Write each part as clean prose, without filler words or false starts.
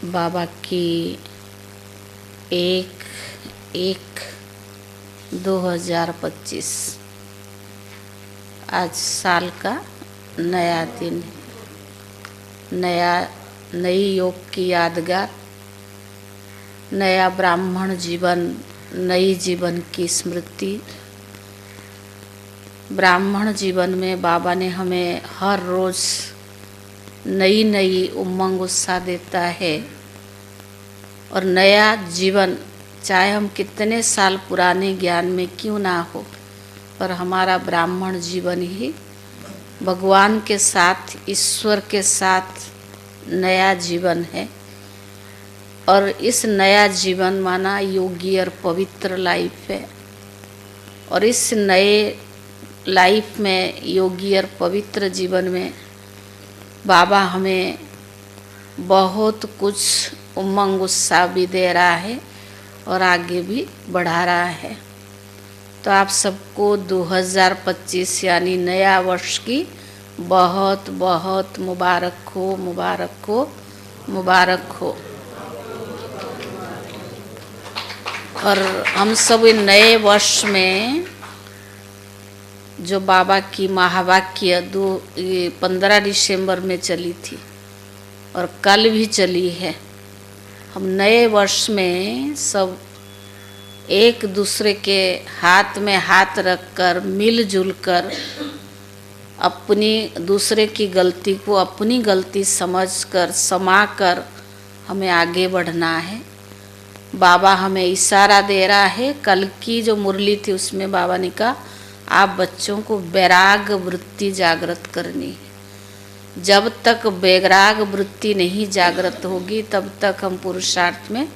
बाबा की 1/1/2025 आज साल का नया दिन, नई योग की यादगार, नया ब्राह्मण जीवन, नई जीवन की स्मृति। ब्राह्मण जीवन में बाबा ने हमें हर रोज़ नई नई उमंग उत्साह देता है और नया जीवन, चाहे हम कितने साल पुराने ज्ञान में क्यों ना हो, पर हमारा ब्राह्मण जीवन ही भगवान के साथ, ईश्वर के साथ नया जीवन है। और इस नया जीवन माना योगी और पवित्र लाइफ है। और इस नए लाइफ में, योगी और पवित्र जीवन में बाबा हमें बहुत कुछ उमंग उत्साह भी दे रहा है और आगे भी बढ़ा रहा है। तो आप सबको 2025 यानी नया वर्ष की बहुत बहुत मुबारक हो, मुबारक हो, मुबारक हो। और हम सब नए वर्ष में जो बाबा की महावाक्य 15 दिसंबर में चली थी और कल भी चली है, हम नए वर्ष में सब एक दूसरे के हाथ में हाथ रखकर, मिलजुल कर अपनी दूसरे की गलती को अपनी गलती समझकर, समाकर हमें आगे बढ़ना है। बाबा हमें इशारा दे रहा है। कल की जो मुरली थी उसमें बाबा ने कहा, आप बच्चों को वैराग वृत्ति जागृत करनी है। जब तक वैराग वृत्ति नहीं जागृत होगी तब तक हम पुरुषार्थ में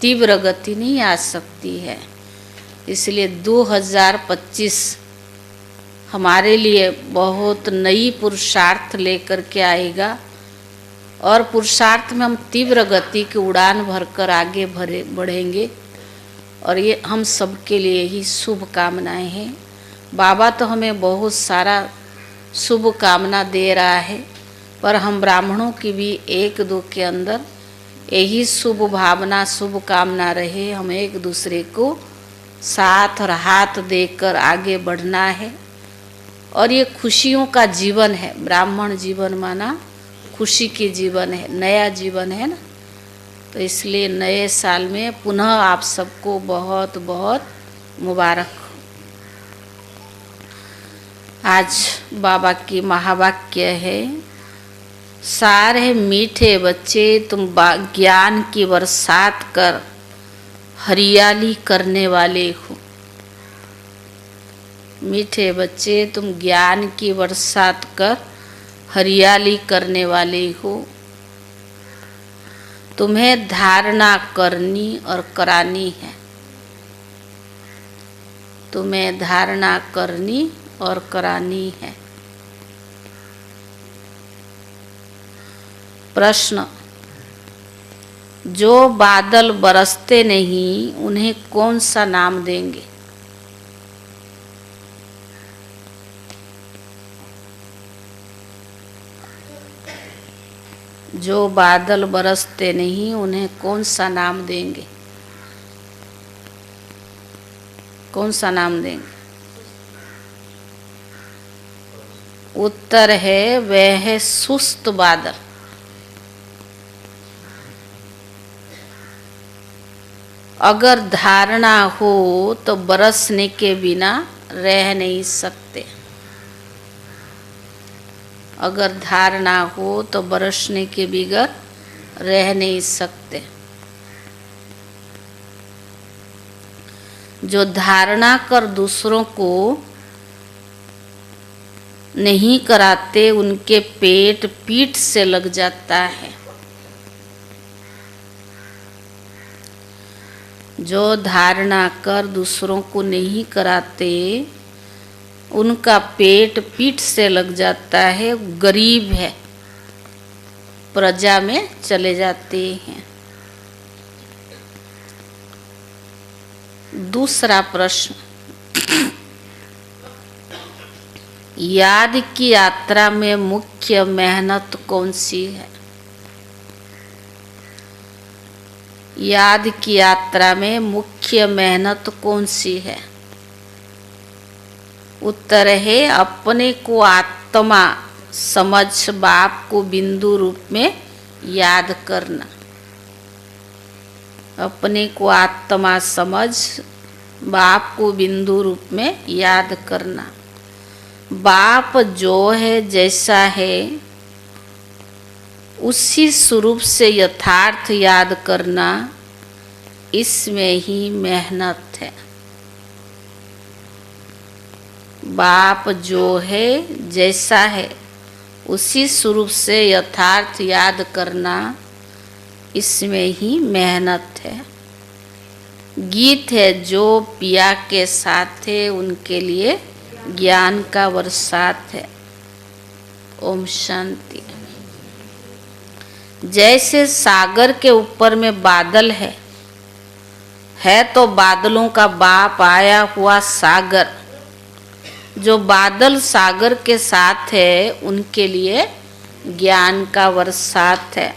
तीव्र गति नहीं आ सकती है। इसलिए 2025 हमारे लिए बहुत नई पुरुषार्थ लेकर के आएगा और पुरुषार्थ में हम तीव्र गति की उड़ान भरकर आगे बढ़ेंगे। और ये हम सबके लिए ही शुभ कामनाएं हैं। बाबा तो हमें बहुत सारा शुभ कामना दे रहा है, पर हम ब्राह्मणों की भी एक दो के अंदर यही शुभ भावना, शुभ कामना रहे। हम एक दूसरे को साथ और हाथ देकर आगे बढ़ना है। और ये खुशियों का जीवन है। ब्राह्मण जीवन माना खुशी की जीवन है, नया जीवन है ना। तो इसलिए नए साल में पुनः आप सबको बहुत बहुत मुबारक हो। आज बाबा की महावाक्य है, सारे मीठे बच्चे तुम ज्ञान की बरसात कर हरियाली करने वाले हो। मीठे बच्चे तुम ज्ञान की बरसात कर हरियाली करने वाले हो। तुम्हें धारणा करनी और करानी है। तुम्हें धारणा करनी और करानी है। प्रश्न, जो बादल बरसते नहीं उन्हें कौन सा नाम देंगे? जो बादल बरसते नहीं उन्हें कौन सा नाम देंगे? कौन सा नाम देंगे? उत्तर है, वह है सुस्त बादल। अगर धारणा हो तो बरसने के बिना रह नहीं सकते। अगर धारणा हो तो बरसने के बगैर रह नहीं सकते। जो धारणा कर दूसरों को नहीं कराते उनके पेट पीठ से लग जाता है। जो धारणा कर दूसरों को नहीं कराते उनका पेट पीठ से लग जाता है, गरीब है, प्रजा में चले जाते हैं। दूसरा प्रश्न, याद की यात्रा में मुख्य मेहनत कौन सी है? याद की यात्रा में मुख्य मेहनत कौन सी है? उत्तर है अपने को आत्मा समझ बाप को बिंदु रूप में याद करना। अपने को आत्मा समझ बाप को बिंदु रूप में याद करना। बाप जो है जैसा है उसी स्वरूप से यथार्थ याद करना, इसमें ही मेहनत है। बाप जो है जैसा है उसी स्वरूप से यथार्थ याद करना, इसमें ही मेहनत है। गीत है जो पिया के साथ है उनके लिए ज्ञान का बरसात है। ओम शांति। जैसे सागर के ऊपर में बादल है तो बादलों का बाप आया हुआ सागर। जो बादल सागर के साथ है उनके लिए ज्ञान का बरसात है।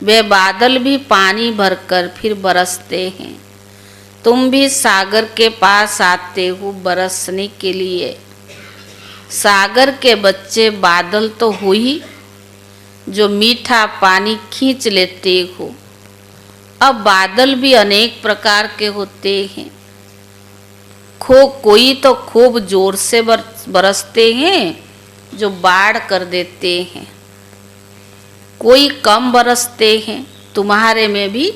वे बादल भी पानी भरकर फिर बरसते हैं। तुम भी सागर के पास आते हो बरसने के लिए। सागर के बच्चे बादल तो हो ही, जो मीठा पानी खींच लेते हो। अब बादल भी अनेक प्रकार के होते हैं। कोई तो खूब जोर से बरसते हैं जो बाढ़ कर देते हैं। कोई कम बरसते हैं। तुम्हारे में भी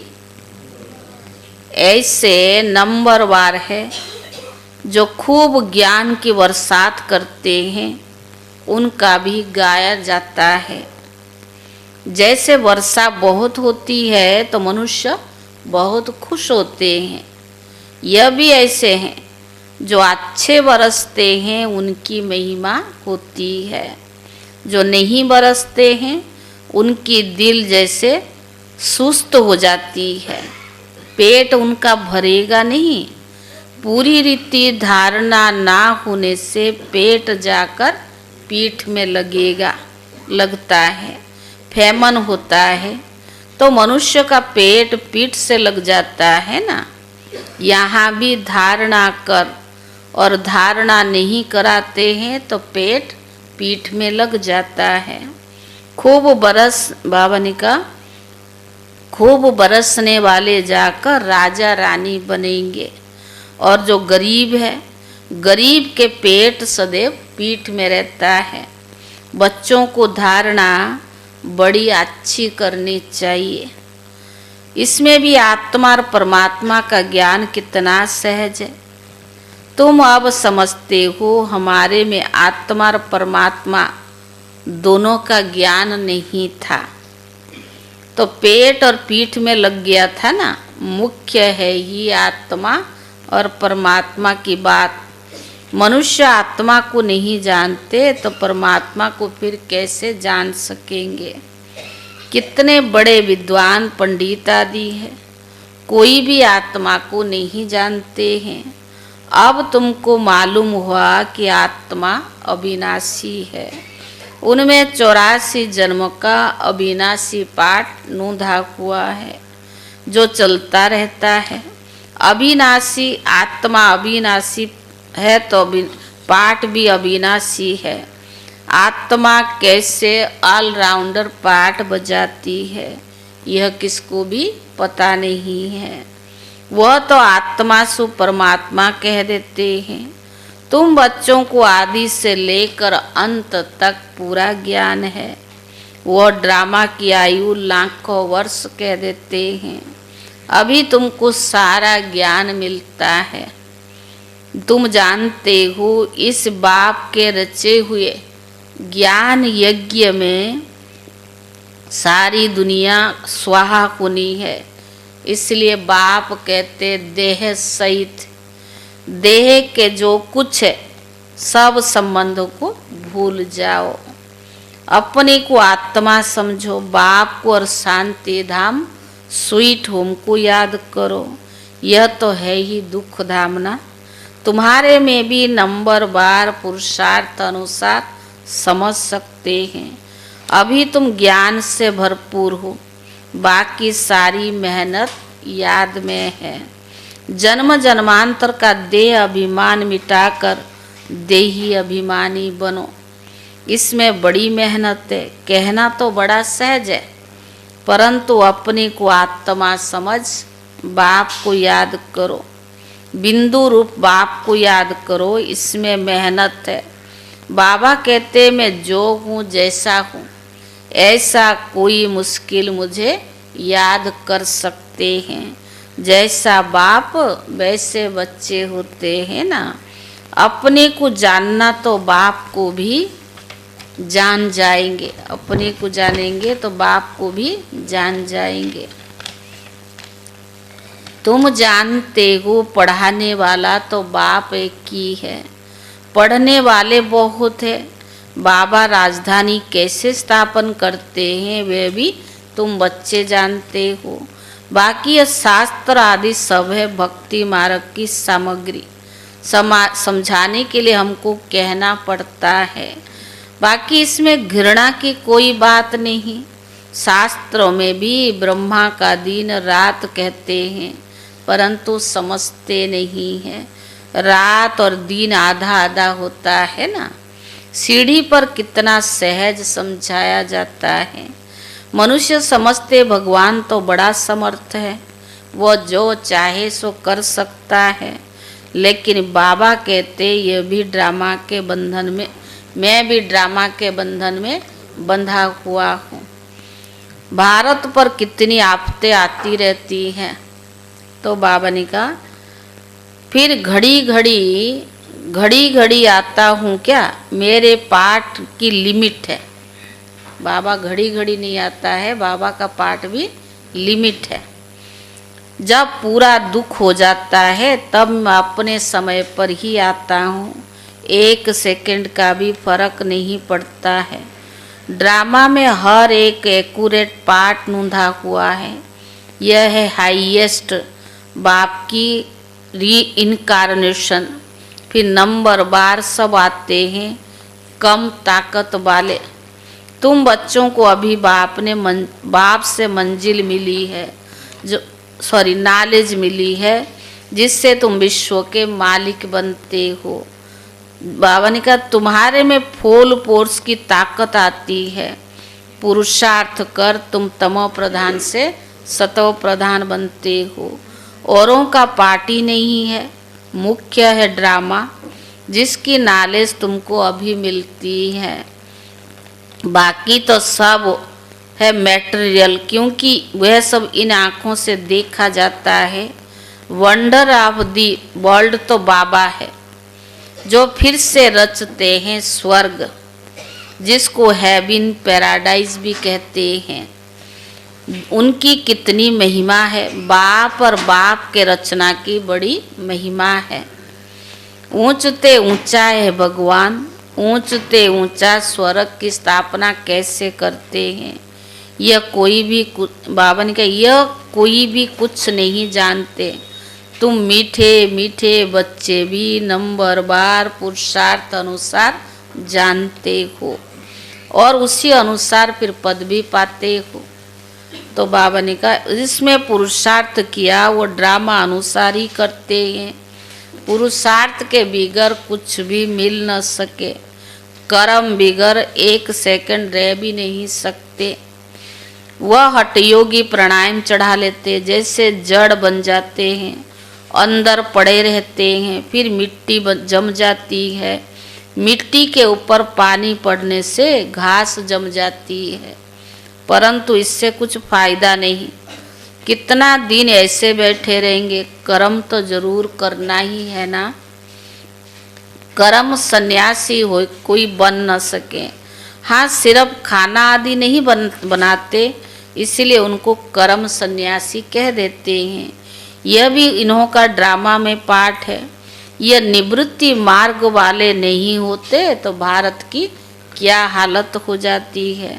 ऐसे नंबरवार है जो खूब ज्ञान की बरसात करते हैं, उनका भी गाया जाता है। जैसे वर्षा बहुत होती है तो मनुष्य बहुत खुश होते हैं। यह भी ऐसे हैं जो अच्छे बरसते हैं, उनकी महिमा होती है। जो नहीं बरसते हैं उनकी दिल जैसे सुस्त हो जाती है। पेट उनका भरेगा नहीं। पूरी रीति धारणा ना होने से पेट जाकर पीठ में लगता है। फैमन होता है तो मनुष्य का पेट पीठ से लग जाता है ना। यहाँ भी धारणा कर और धारणा नहीं कराते हैं तो पेट पीठ में लग जाता है। खूब बाबा ने कहा खूब बरसने वाले जाकर राजा रानी बनेंगे। और जो गरीब है, गरीब के पेट सदैव पीठ में रहता है। बच्चों को धारणा बड़ी अच्छी करनी चाहिए। इसमें भी आत्मा और परमात्मा का ज्ञान कितना सहज है। तुम अब समझते हो हमारे में आत्मा और परमात्मा दोनों का ज्ञान नहीं था तो पेट और पीठ में लग गया था ना। मुख्य है ही आत्मा और परमात्मा की बात। मनुष्य आत्मा को नहीं जानते तो परमात्मा को फिर कैसे जान सकेंगे। कितने बड़े विद्वान पंडित आदि है, कोई भी आत्मा को नहीं जानते हैं। अब तुमको मालूम हुआ कि आत्मा अविनाशी है। उनमें 84 जन्म का अविनाशी पाठ नूंधा हुआ है जो चलता रहता है। अविनाशी आत्मा अविनाशी है तो पाठ भी अविनाशी है। आत्मा कैसे ऑलराउंडर पाठ बजाती है यह किसको भी पता नहीं है। वह तो आत्मा सु परमात्मा कह देते हैं। तुम बच्चों को आदि से लेकर अंत तक पूरा ज्ञान है। वह ड्रामा की आयु लाखों वर्ष कह देते हैं। अभी तुमको सारा ज्ञान मिलता है। तुम जानते हो इस बाप के रचे हुए ज्ञान यज्ञ में सारी दुनिया स्वाहा होनी है। इसलिए बाप कहते देह सहित, देह के जो कुछ है सब संबंधों को भूल जाओ। अपने को आत्मा समझो। बाप को और शांति धाम स्वीट होम को याद करो। यह तो है ही दुख धामना। तुम्हारे में भी नंबरवार पुरुषार्थ अनुसार समझ सकते हैं। अभी तुम ज्ञान से भरपूर हो। बाकी सारी मेहनत याद में है। जन्म जन्मांतर का देह अभिमान मिटाकर देही अभिमानी बनो। इसमें बड़ी मेहनत है। कहना तो बड़ा सहज है, परंतु अपने को आत्मा समझ बाप को याद करो, बिंदु रूप बाप को याद करो। इसमें मेहनत है। बाबा कहते मैं जो हूँ जैसा हूँ, ऐसा कोई मुश्किल मुझे याद कर सकते हैं। जैसा बाप वैसे बच्चे होते हैं ना। अपने को जानना तो बाप को भी जान जाएंगे। अपने को जानेंगे तो बाप को भी जान जाएंगे। तुम जानते हो पढ़ाने वाला तो बाप एक ही है, पढ़ने वाले बहुत है। बाबा राजधानी कैसे स्थापन करते हैं वे भी तुम बच्चे जानते हो। बाकी ये शास्त्र आदि सब है भक्ति मार्ग की सामग्री। समझाने के लिए हमको कहना पड़ता है। बाकी इसमें घृणा की कोई बात नहीं। शास्त्रों में भी ब्रह्मा का दिन रात कहते हैं, परंतु समझते नहीं हैं। रात और दिन आधा आधा होता है ना। सीढ़ी पर कितना सहज समझाया जाता है। मनुष्य समझते भगवान तो बड़ा समर्थ है, वो जो चाहे सो कर सकता है। लेकिन बाबा कहते ये भी ड्रामा के बंधन में, मैं भी ड्रामा के बंधन में बंधा हुआ हूँ। भारत पर कितनी आफतें आती रहती हैं। तो बाबा ने कहा फिर घड़ी घड़ी आता हूँ क्या, मेरे पाठ की लिमिट है। बाबा घड़ी घड़ी नहीं आता है, बाबा का पाठ भी लिमिट है। जब पूरा दुख हो जाता है तब मैं अपने समय पर ही आता हूँ। 1 सेकंड का भी फर्क नहीं पड़ता है। ड्रामा में हर एक एक्यूरेट पार्ट नूंधा हुआ है। यह है हाईएस्ट बाप की री इनकारनेशन। फिर नंबर बार सब आते हैं कम ताकत वाले। तुम बच्चों को अभी बाप से मंजिल मिली है, नॉलेज मिली है, जिससे तुम विश्व के मालिक बनते हो। बाबा ने कहा तुम्हारे में फूल फोर्स की ताकत आती है। पुरुषार्थ कर तुम तमो प्रधान से सतो प्रधान बनते हो। औरों का पार्टी नहीं है, मुख्य है ड्रामा, जिसकी नॉलेज तुमको अभी मिलती है। बाकी तो सब है मटेरियल, क्योंकि वह सब इन आँखों से देखा जाता है। वंडर ऑफ दी वर्ल्ड तो बाबा है, जो फिर से रचते हैं स्वर्ग, जिसको हेवन पैराडाइज भी कहते हैं। उनकी कितनी महिमा है। बाप और बाप के रचना की बड़ी महिमा है। ऊंचते ऊंचा है भगवान, ऊंचते ऊंचा स्वर्ग की स्थापना कैसे करते हैं। यह कोई भी बाबा ने कहा यह कोई भी कुछ नहीं जानते। तुम मीठे मीठे बच्चे भी नंबर बार पुरुषार्थ अनुसार जानते हो और उसी अनुसार फिर पद भी पाते हो। तो बाबा ने कहा जिसमें पुरुषार्थ किया वो ड्रामा अनुसार ही करते हैं। पुरुषार्थ के बिगर कुछ भी मिल न सके। कर्म बिगर 1 सेकंड रह भी नहीं सकते। वह हठयोगी प्राणायाम चढ़ा लेते, जैसे जड़ बन जाते हैं, अंदर पड़े रहते हैं। फिर मिट्टी जम जाती है। मिट्टी के ऊपर पानी पड़ने से घास जम जाती है, परंतु इससे कुछ फायदा नहीं। कितना दिन ऐसे बैठे रहेंगे। कर्म तो जरूर करना ही है ना। कर्म सन्यासी हो कोई बन न सके। हाँ, सिर्फ खाना आदि नहीं बनाते, इसलिए उनको कर्म सन्यासी कह देते हैं। यह भी इन्हों का ड्रामा में पार्ट है। यह निवृत्ति मार्ग वाले नहीं होते तो भारत की क्या हालत हो जाती है।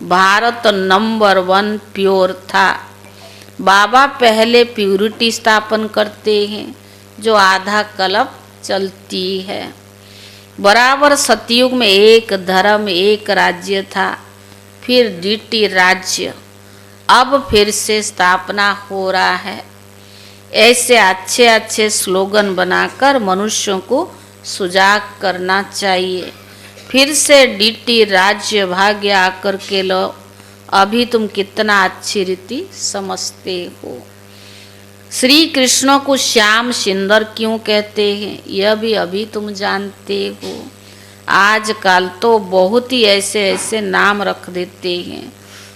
भारत नंबर 1 प्योर था। बाबा पहले प्यूरिटी स्थापन करते हैं, जो आधा कल्प चलती है। बराबर सतयुग में एक धर्म एक राज्य था, फिर डीटी राज्य, अब फिर से स्थापना हो रहा है। ऐसे अच्छे अच्छे स्लोगन बनाकर मनुष्यों को सुजाग करना चाहिए। फिर से डीटी राज्य भाग्य आकर के लो, अभी तुम कितना अच्छी रीति समझते हो। श्री कृष्ण को श्याम सुंदर क्यों कहते हैं, यह भी अभी तुम जानते हो। आजकल तो बहुत ही ऐसे ऐसे नाम रख देते हैं,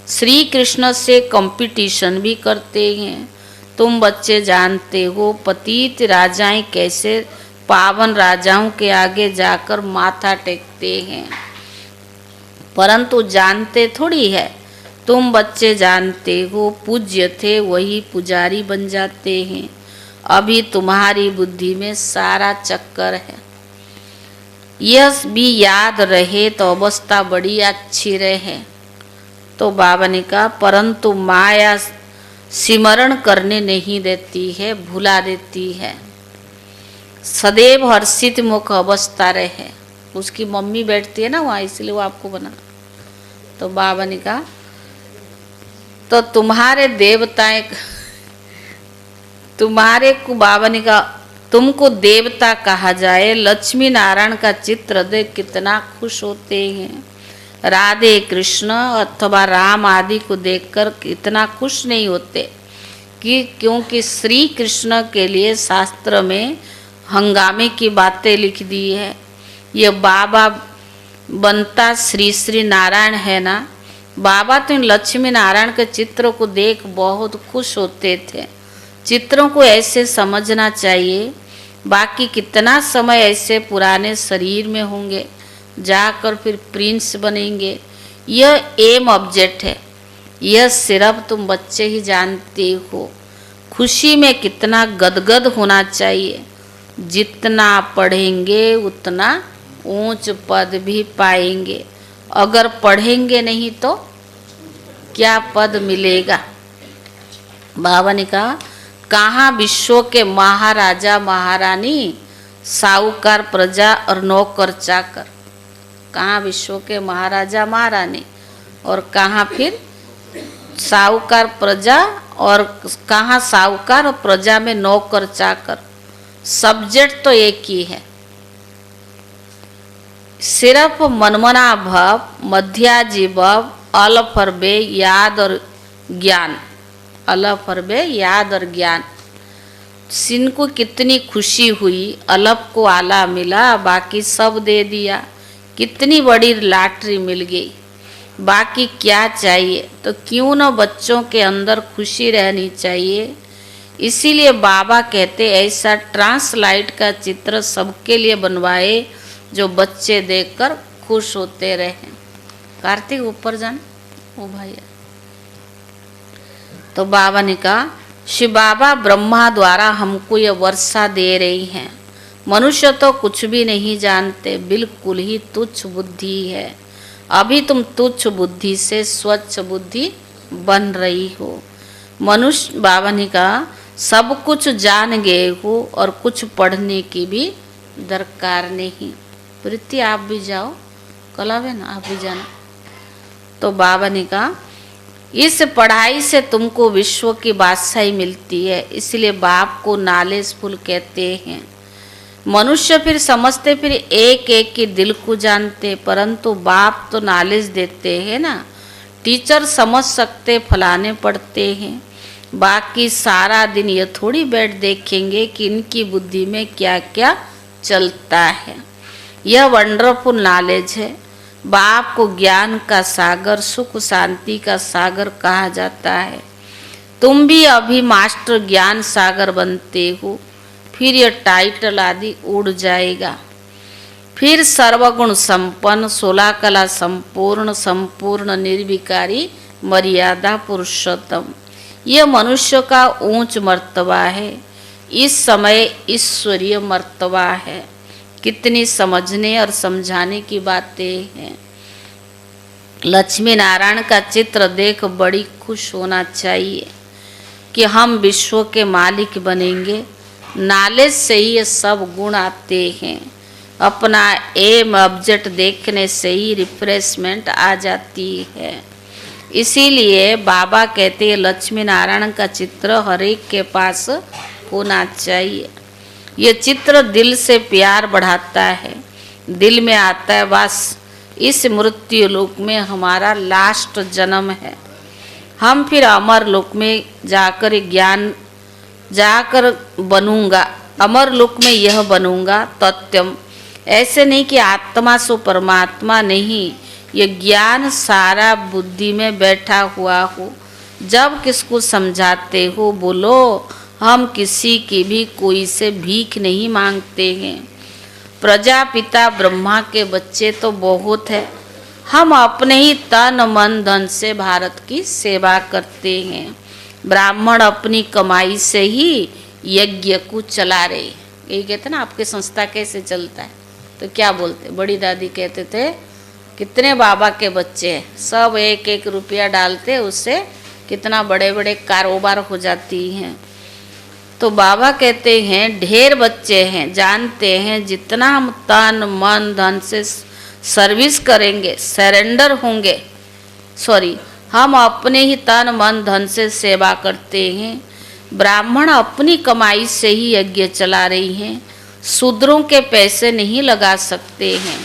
श्री कृष्ण से कंपटीशन भी करते हैं। तुम बच्चे जानते हो पतित राजाएं कैसे पावन राजाओं के आगे जाकर माथा टेकते हैं, परंतु जानते थोड़ी है। तुम बच्चे जानते हो पूज्य थे वही पुजारी बन जाते हैं। अभी तुम्हारी बुद्धि में सारा चक्कर है। यह भी याद रहे तो अवस्था बड़ी अच्छी रहे। तो बाबा ने कहा परंतु माया सिमरण करने नहीं देती है, भुला देती है। सदैव हर्षित मुख अवस्था रहे। उसकी मम्मी बैठती है ना वहाँ, इसलिए वो आपको बना। तो बाबा ने कहा तो तुम्हारे देवताएं, तुम्हारे को बाबा ने कहा तुमको देवता कहा जाए, लक्ष्मी नारायण का चित्र देख कितना खुश होते हैं। राधे कृष्ण अथवा राम आदि को देखकर इतना खुश नहीं होते कि क्योंकि श्री कृष्ण के लिए शास्त्र में हंगामे की बातें लिख दी है। ये बाबा बनता श्री श्री नारायण है ना। बाबा तो इन लक्ष्मी नारायण के चित्रों को देख बहुत खुश होते थे। चित्रों को ऐसे समझना चाहिए। बाकी कितना समय ऐसे पुराने शरीर में होंगे, जाकर फिर प्रिंस बनेंगे। यह एम ऑब्जेक्ट है, यह सिर्फ तुम बच्चे ही जानते हो। खुशी में कितना गदगद होना चाहिए। जितना पढ़ेंगे उतना ऊंच पद भी पाएंगे। अगर पढ़ेंगे नहीं तो क्या पद मिलेगा। बाबा ने कहा कहाँ विश्व के महाराजा महारानी, साहूकार प्रजा और नौकर चाकर। कहाँ विश्व के महाराजा महारानी और कहाँ फिर साहूकार प्रजा, और कहाँ साहूकार और प्रजा में नौकर चाकर। सब्जेक्ट तो एक ही है। सिर्फ मनमना भव, मध्याजी भव, अलफ और बे, याद और ज्ञान। अलफ और बे, याद और ज्ञान। सिन को कितनी खुशी हुई, अलफ को आला मिला, बाकी सब दे दिया। कितनी बड़ी लॉटरी मिल गई। बाकी क्या चाहिए। तो क्यों न बच्चों के अंदर खुशी रहनी चाहिए। इसीलिए बाबा कहते ऐसा ट्रांसलाइट का चित्र सबके लिए बनवाए जो बच्चे देखकर खुश होते रहे। कार्तिक ऊपर जाना ओ भैया। तो बाबा ने कहा शिव बाबा ब्रह्मा द्वारा हमको ये वर्षा दे रही हैं। मनुष्य तो कुछ भी नहीं जानते, बिल्कुल ही तुच्छ बुद्धि है। अभी तुम तुच्छ बुद्धि से स्वच्छ बुद्धि बन रही हो। मनुष्य बाबा ने कहा सब कुछ जान गए हो और कुछ पढ़ने की भी दरकार नहीं। प्रीति आप भी जाओ, कलावे ना आप भी जाना। तो बाबा ने कहा इस पढ़ाई से तुमको विश्व की बादशाही मिलती है, इसलिए बाप को नॉलेजफुल कहते हैं। मनुष्य फिर समझते फिर एक एक की दिल को जानते, परंतु बाप तो नॉलेज देते हैं ना। टीचर समझ सकते फलाने पढ़ते हैं, बाकी सारा दिन ये थोड़ी बैठ देखेंगे कि इनकी बुद्धि में क्या क्या चलता है। यह वंडरफुल नॉलेज है। बाप को ज्ञान का सागर, सुख शांति का सागर कहा जाता है। तुम भी अभी मास्टर ज्ञान सागर बनते हो, फिर यह टाइटल आदि उड़ जाएगा। फिर सर्वगुण संपन्न, 16 कला संपूर्ण, संपूर्ण निर्विकारी, मर्यादा पुरुषोत्तम। यह मनुष्य का ऊंच मर्तबा है। इस समय ईश्वरीय मर्तबा है। कितनी समझने और समझाने की बातें हैं। लक्ष्मी नारायण का चित्र देख बड़ी खुश होना चाहिए कि हम विश्व के मालिक बनेंगे। नॉलेज से ही ये सब गुण आते हैं। अपना एम ऑब्जेक्ट देखने से ही रिफ्रेशमेंट आ जाती है। इसीलिए बाबा कहते हैं लक्ष्मी नारायण का चित्र हर एक के पास होना चाहिए। ये चित्र दिल से प्यार बढ़ाता है, दिल में आता है बस इस मृत्यु लोक में हमारा लास्ट जन्म है, हम फिर अमर लोक में जाकर बनूंगा, अमर लोक में यह बनूंगा तत्वम। ऐसे नहीं कि आत्मा सो परमात्मा नहीं, ये ज्ञान सारा बुद्धि में बैठा हुआ हो। जब किसको समझाते हो बोलो हम किसी की भी कोई से भीख नहीं मांगते हैं। प्रजापिता ब्रह्मा के बच्चे तो बहुत है, हम अपने ही तन मन धन से भारत की सेवा करते हैं। ब्राह्मण अपनी कमाई से ही यज्ञ को चला रहे। यही कहते ना आपके संस्था कैसे चलता है, तो क्या बोलते, बड़ी दादी कहते थे कितने बाबा के बच्चे हैं, सब एक एक रुपया डालते, उससे कितना बड़े बड़े कारोबार हो जाती हैं। तो बाबा कहते हैं ढेर बच्चे हैं, जानते हैं जितना हम तन मन धन से सर्विस करेंगे, सरेंडर होंगे, हम अपने ही तन मन धन से सेवा करते हैं। ब्राह्मण अपनी कमाई से ही यज्ञ चला रही हैं, शूद्रों के पैसे नहीं लगा सकते हैं।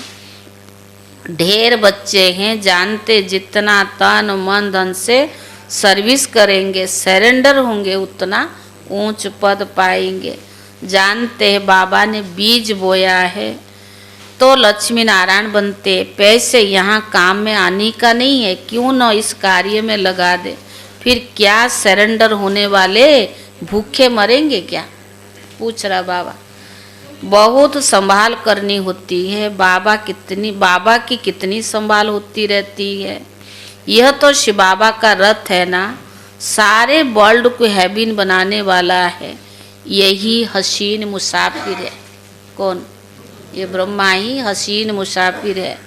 ढेर बच्चे हैं, जानते जितना तन मन धन से सर्विस करेंगे, सरेंडर होंगे, उतना ऊंच पद पाएंगे। जानते हैं बाबा ने बीज बोया है तो लक्ष्मी नारायण बनते। पैसे यहाँ काम में आने का नहीं है, क्यों न इस कार्य में लगा दे। फिर क्या सरेंडर होने वाले भूखे मरेंगे क्या, पूछ रहा बाबा। बहुत संभाल करनी होती है, बाबा की कितनी संभाल होती रहती है। यह तो शिव बाबा का रथ है ना, सारे वर्ल्ड को हैबिन बनाने वाला है, यही हसीन मुसाफिर है। कौन, ये ब्रह्मा ही हसीन मुसाफिर है।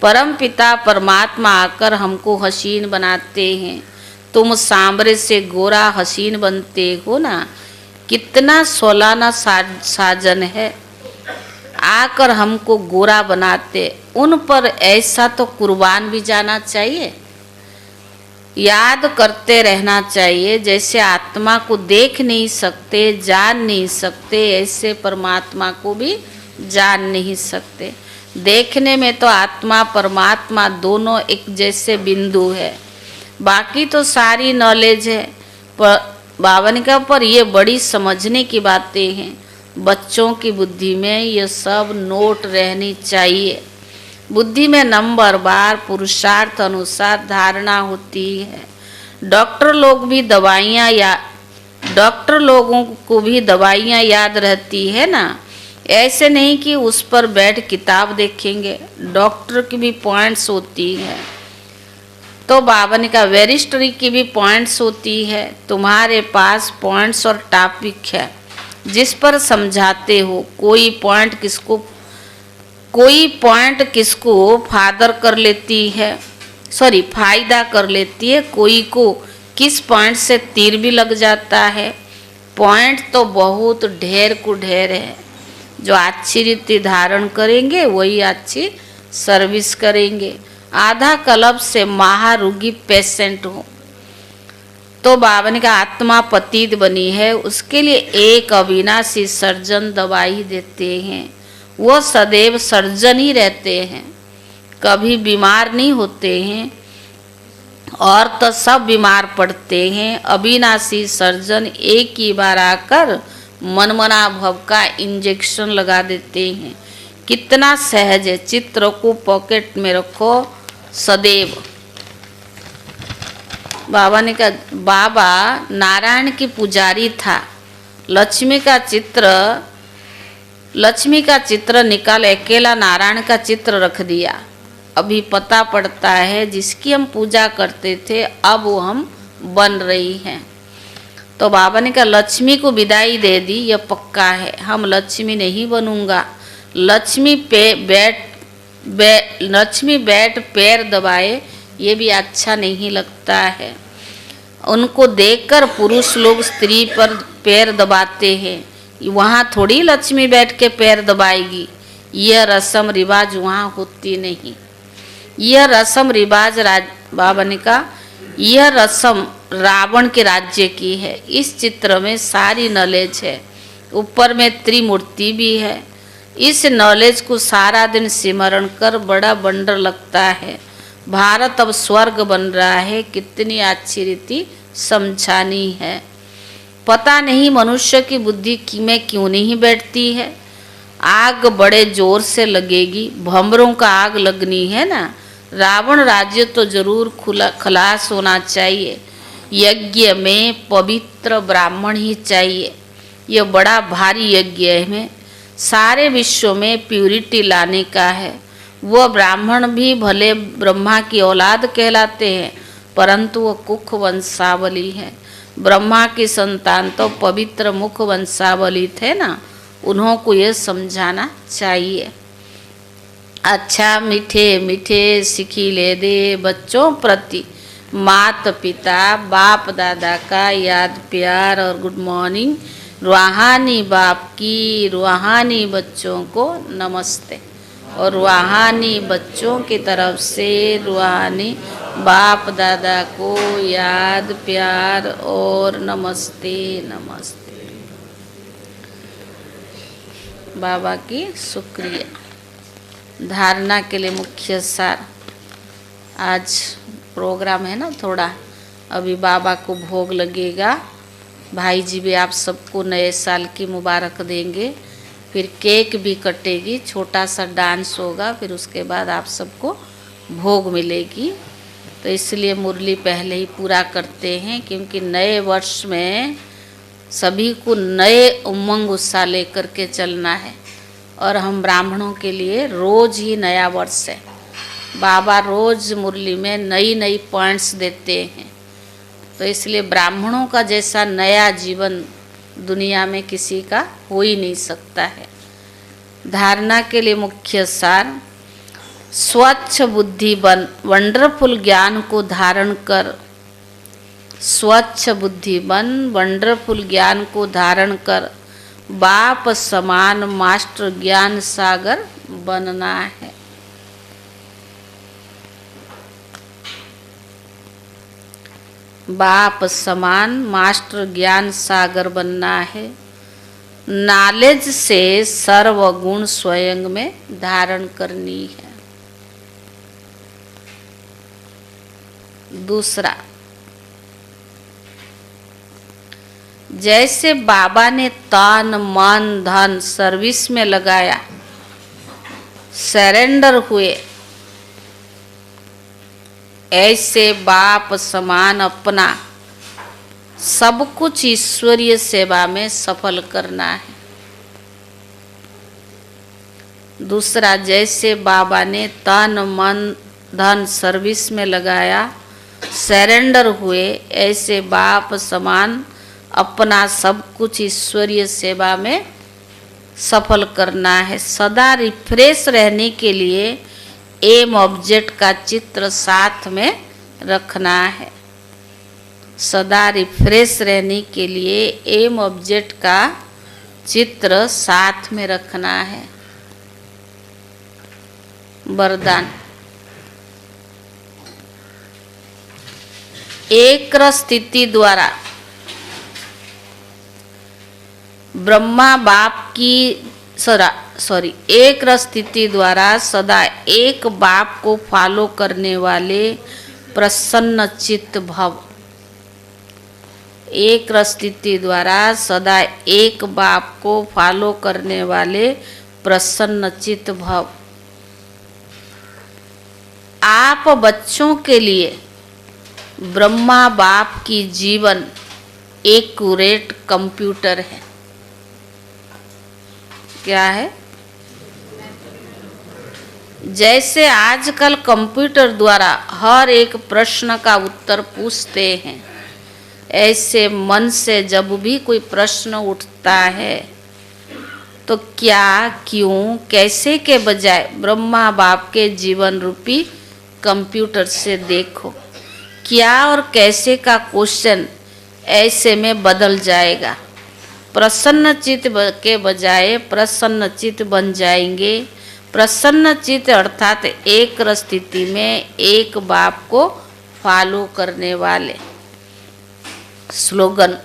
परम पिता परमात्मा आकर हमको हसीन बनाते हैं। तुम सांवरे से गोरा हसीन बनते हो ना, कितना सोलाना साजन है, आकर हमको गोरा बनाते। उन पर ऐसा तो कुर्बान भी जाना चाहिए, याद करते रहना चाहिए। जैसे आत्मा को देख नहीं सकते, जान नहीं सकते, ऐसे परमात्मा को भी जान नहीं सकते। देखने में तो आत्मा परमात्मा दोनों एक जैसे बिंदु है, बाकी तो सारी नॉलेज है। बावन का पर ये बड़ी समझने की बातें हैं। बच्चों की बुद्धि में ये सब नोट रहनी चाहिए। बुद्धि में नंबर बार पुरुषार्थ अनुसार धारणा होती है। डॉक्टर लोगों को भी दवाइयाँ याद रहती है ना, ऐसे नहीं कि उस पर बैठ किताब देखेंगे। डॉक्टर की भी पॉइंट्स होती है, तो बावन का वेरिस्ट्री की भी पॉइंट्स होती है। तुम्हारे पास पॉइंट्स और टॉपिक है जिस पर समझाते हो। कोई पॉइंट किसको फायदा कर लेती है, कोई को किस पॉइंट से तीर भी लग जाता है। पॉइंट तो बहुत ढेर को ढेर है। जो अच्छी रीति धारण करेंगे वही अच्छी सर्विस करेंगे। आधा कल्प से महारोगी पेशेंट हो तो बावन का आत्मा पतित बनी है, उसके लिए एक अविनाशी सर्जन दवाई देते हैं। वो सदैव सर्जन ही रहते हैं, कभी बीमार नहीं होते हैं, और तो सब बीमार पड़ते हैं। अविनाशी सर्जन एक ही बार आकर मनमना भव का इंजेक्शन लगा देते हैं। कितना सहज है। चित्र को पॉकेट में रखो सदैव। बाबा ने कहा, बाबा नारायण की पुजारी था। लक्ष्मी का चित्र निकाल अकेला नारायण का चित्र रख दिया। अभी पता पड़ता है जिसकी हम पूजा करते थे अब वो हम बन रही हैं। तो बाबा ने कहा लक्ष्मी को विदाई दे दी, यह पक्का है। हम लक्ष्मी नहीं बनूंगा। लक्ष्मी बैठ पैर दबाए, ये भी अच्छा नहीं लगता है। उनको देखकर पुरुष लोग स्त्री पर पैर दबाते हैं, वहाँ थोड़ी लक्ष्मी बैठ के पैर दबाएगी। यह रस्म रिवाज वहाँ होती नहीं। यह रस्म रिवाज बाबा ने कहा यह रस्म रावण के राज्य की है। इस चित्र में सारी नॉलेज है, ऊपर में त्रिमूर्ति भी है। इस नॉलेज को सारा दिन सिमरण कर बड़ा वंडर लगता है। भारत अब स्वर्ग बन रहा है, कितनी अच्छी रीति समझानी है। पता नहीं मनुष्य की बुद्धि में क्यों नहीं बैठती है। आग बड़े जोर से लगेगी, भंवरों का आग लगनी है ना। रावण राज्य तो जरूर खलास होना चाहिए। यज्ञ में पवित्र ब्राह्मण ही चाहिए। यह बड़ा भारी यज्ञ है, सारे विश्व में प्यूरिटी लाने का है। वह ब्राह्मण भी भले ब्रह्मा की औलाद कहलाते हैं, परंतु वह कुख वंशावली है। ब्रह्मा की संतान तो पवित्र मुख वंशावली थे ना, उन्हों को यह समझाना चाहिए। अच्छा मीठे मीठे सिखिले दे बच्चों प्रति माता पिता बाप दादा का याद प्यार और गुड मॉर्निंग। रूहानी बाप की रूहानी बच्चों को नमस्ते, और रूहानी बच्चों की तरफ से रूहानी बाप दादा को याद प्यार और नमस्ते नमस्ते। बाबा की शुक्रिया। धारणा के लिए मुख्य सार। आज प्रोग्राम है ना थोड़ा, अभी बाबा को भोग लगेगा। भाई जी भी आप सबको नए साल की मुबारक देंगे, फिर केक भी कटेगी, छोटा सा डांस होगा, फिर उसके बाद आप सबको भोग मिलेगी। तो इसलिए मुरली पहले ही पूरा करते हैं, क्योंकि नए वर्ष में सभी को नए उमंग उत्साह लेकर के चलना है। और हम ब्राह्मणों के लिए रोज़ ही नया वर्ष है। बाबा रोज़ मुरली में नई नई पॉइंट्स देते हैं। तो इसलिए ब्राह्मणों का जैसा नया जीवन दुनिया में किसी का हो ही नहीं सकता है। धारणा के लिए मुख्य सार। स्वच्छ बुद्धि बन, वंडरफुल ज्ञान को धारण कर। स्वच्छ बुद्धि बन, वंडरफुल ज्ञान को धारण कर। बाप समान मास्टर ज्ञान सागर बनना है। बाप समान मास्टर ज्ञान सागर बनना है। नॉलेज से सर्वगुण स्वयं में धारण करनी है। दूसरा, जैसे बाबा ने तन मन धन सर्विस में लगाया, सरेंडर हुए, ऐसे बाप समान अपना सब कुछ ईश्वरीय सेवा में सफल करना है। दूसरा, जैसे बाबा ने तन मन धन सर्विस में लगाया, सरेंडर हुए, ऐसे बाप समान अपना सब कुछ ईश्वरीय सेवा में सफल करना है। सदा रिफ्रेश रहने के लिए एम ऑब्जेक्ट का चित्र साथ में रखना है। सदा रिफ्रेश रहने के लिए एम ऑब्जेक्ट का चित्र साथ में रखना है। वरदान। एक स्थिति द्वारा ब्रह्मा बाप की एक स्थिति द्वारा सदा एक बाप को फॉलो करने वाले प्रसन्न चित्त भव। एक स्थिति द्वारा सदा एक बाप को फॉलो करने वाले प्रसन्न चित्त भव। आप बच्चों के लिए ब्रह्मा बाप की जीवन एक्यूरेट कंप्यूटर है। क्या है? जैसे आजकल कंप्यूटर द्वारा हर एक प्रश्न का उत्तर पूछते हैं, ऐसे मन से जब भी कोई प्रश्न उठता है तो क्या, क्यों, कैसे के बजाय ब्रह्मा बाप के जीवन रूपी कंप्यूटर से देखो। क्या और कैसे का क्वेश्चन ऐसे में बदल जाएगा। प्रसन्न चित्त के बजाय प्रसन्न चित्त बन जाएंगे। प्रसन्न चित्त अर्थात एक स्थिति में एक बाप को फॉलो करने वाले। स्लोगन: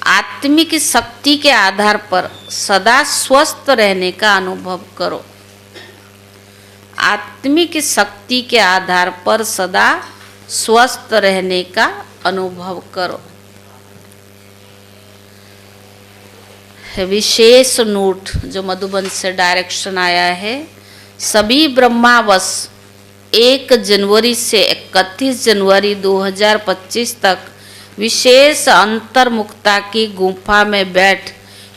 आत्मिक शक्ति के आधार पर सदा स्वस्थ रहने का अनुभव करो। आत्मिक शक्ति के आधार पर सदा स्वस्थ रहने का अनुभव करो। विशेष नोट जो मधुबन से डायरेक्शन आया है, सभी ब्रह्मावस 1 जनवरी से 31 जनवरी 2025 तक विशेष अंतर्मुखता की गुफा में बैठ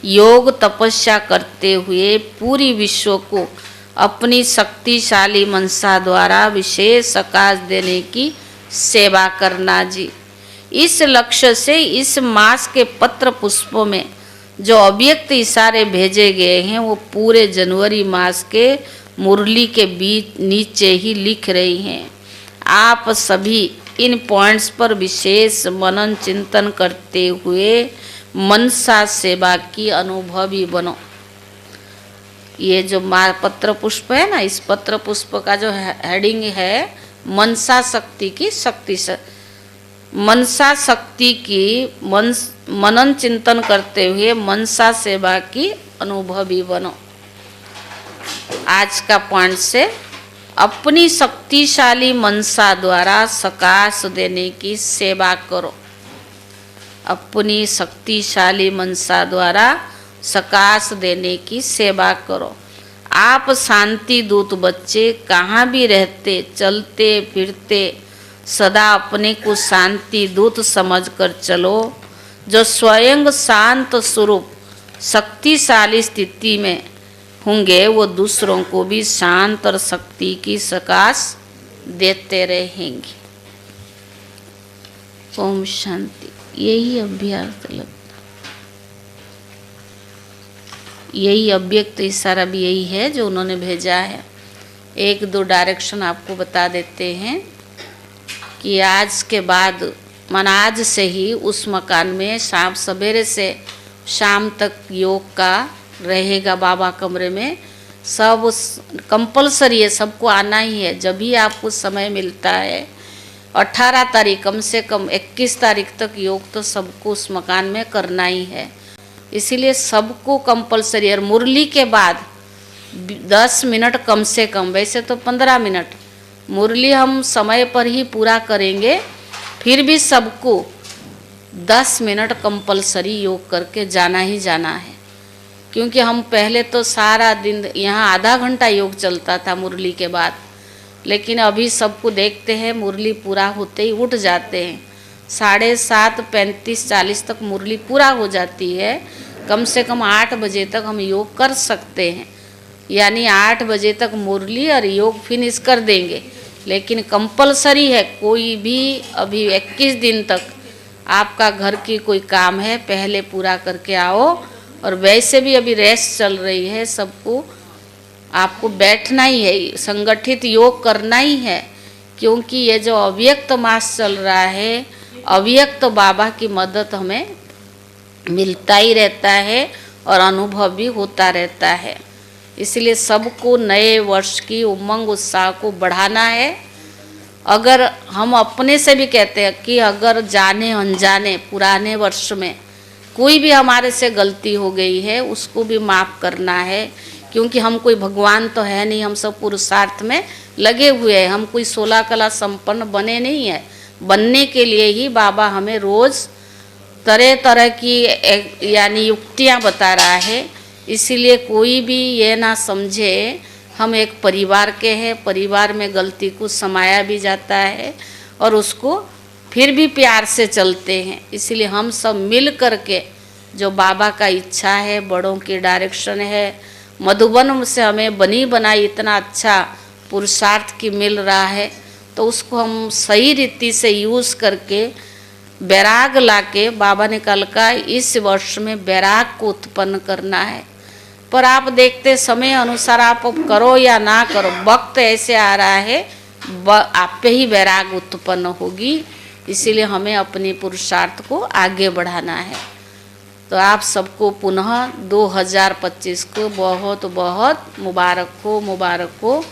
योग तपस्या करते हुए पूरी विश्व को अपनी शक्तिशाली मनसा द्वारा विशेष आकाश देने की सेवा करना जी। इस लक्ष्य से इस मास के पत्र पुष्पों में जो अव्यक्त इशारे भेजे गए हैं वो पूरे जनवरी मास के मुरली के बीच नीचे ही लिख रही हैं। आप सभी इन पॉइंट्स पर विशेष मनन चिंतन करते हुए मनसा सेवा की अनुभवी बनो। ये जो पत्र पुष्प है ना, इस पत्र पुष्प का जो हेडिंग है मनसा शक्ति की शक्ति से, मनसा शक्ति की मनन चिंतन करते हुए मनसा सेवा की अनुभवी बनो। आज का पॉइंट से अपनी शक्तिशाली मनसा द्वारा सकाश देने की सेवा करो। अपनी शक्तिशाली मनसा द्वारा सकाश देने की सेवा करो। आप शांति दूत बच्चे कहाँ भी रहते चलते फिरते सदा अपने को शांति दूत समझकर चलो। जो स्वयं शांत स्वरूप शक्तिशाली स्थिति में होंगे वो दूसरों को भी शांत और शक्ति की सकाश देते रहेंगे। ओम शांति। यही अभ्यास लगता, यही अव्यक्त इशारा भी यही है जो उन्होंने भेजा है। 1-2 डायरेक्शन आपको बता देते हैं कि आज के बाद आज से ही उस मकान में शाम सवेरे से शाम तक योग का रहेगा। बाबा कमरे में सब कंपलसरी है, सबको आना ही है। जब भी आपको समय मिलता है 18 तारीख कम से कम 21 तारीख तक योग तो सबको उस मकान में करना ही है। इसीलिए सबको कंपलसरी है। और मुरली के बाद 10 मिनट कम से कम, वैसे तो 15 मिनट मुरली हम समय पर ही पूरा करेंगे, फिर भी सबको 10 मिनट कंपलसरी योग करके जाना ही जाना है। क्योंकि हम पहले तो सारा दिन यहाँ आधा घंटा योग चलता था मुरली के बाद, लेकिन अभी सबको देखते हैं मुरली पूरा होते ही उठ जाते हैं। 7:30 35 40 तक मुरली पूरा हो जाती है। कम से कम 8 बजे तक हम योग कर सकते हैं, यानी 8 बजे तक मुरली और योग फिनिश कर देंगे। लेकिन कंपलसरी है, कोई भी अभी 21 दिन तक आपका घर की कोई काम है पहले पूरा करके आओ। और वैसे भी अभी रेस्ट चल रही है, सबको आपको बैठना ही है, संगठित योग करना ही है। क्योंकि ये जो अव्यक्त मास चल रहा है, अव्यक्त बाबा की मदद हमें मिलता ही रहता है और अनुभव भी होता रहता है। इसलिए सबको नए वर्ष की उमंग उत्साह को बढ़ाना है। अगर हम अपने से भी कहते हैं कि अगर जाने अनजाने पुराने वर्ष में कोई भी हमारे से गलती हो गई है उसको भी माफ़ करना है। क्योंकि हम कोई भगवान तो है नहीं, हम सब पुरुषार्थ में लगे हुए हैं। हम कोई 16 कला संपन्न बने नहीं है। बनने के लिए ही बाबा हमें रोज़ तरह तरह की यानी युक्तियाँ बता रहा है। इसीलिए कोई भी ये ना समझे हम एक परिवार के हैं, परिवार में गलती को समाया भी जाता है और उसको फिर भी प्यार से चलते हैं। इसलिए हम सब मिल कर के जो बाबा का इच्छा है, बड़ों की डायरेक्शन है, मधुबन से हमें बनी बनाई इतना अच्छा पुरुषार्थ की मिल रहा है, तो उसको हम सही रीति से यूज़ करके बैराग लाके बाबा ने कल का इस वर्ष में बैराग को उत्पन्न करना है। पर आप देखते समय अनुसार आप करो या ना करो, वक्त ऐसे आ रहा है आप पे ही बैराग उत्पन्न होगी। इसीलिए हमें अपने पुरुषार्थ को आगे बढ़ाना है। तो आप सबको पुनः 2025 को बहुत बहुत मुबारक हो, मुबारक हो।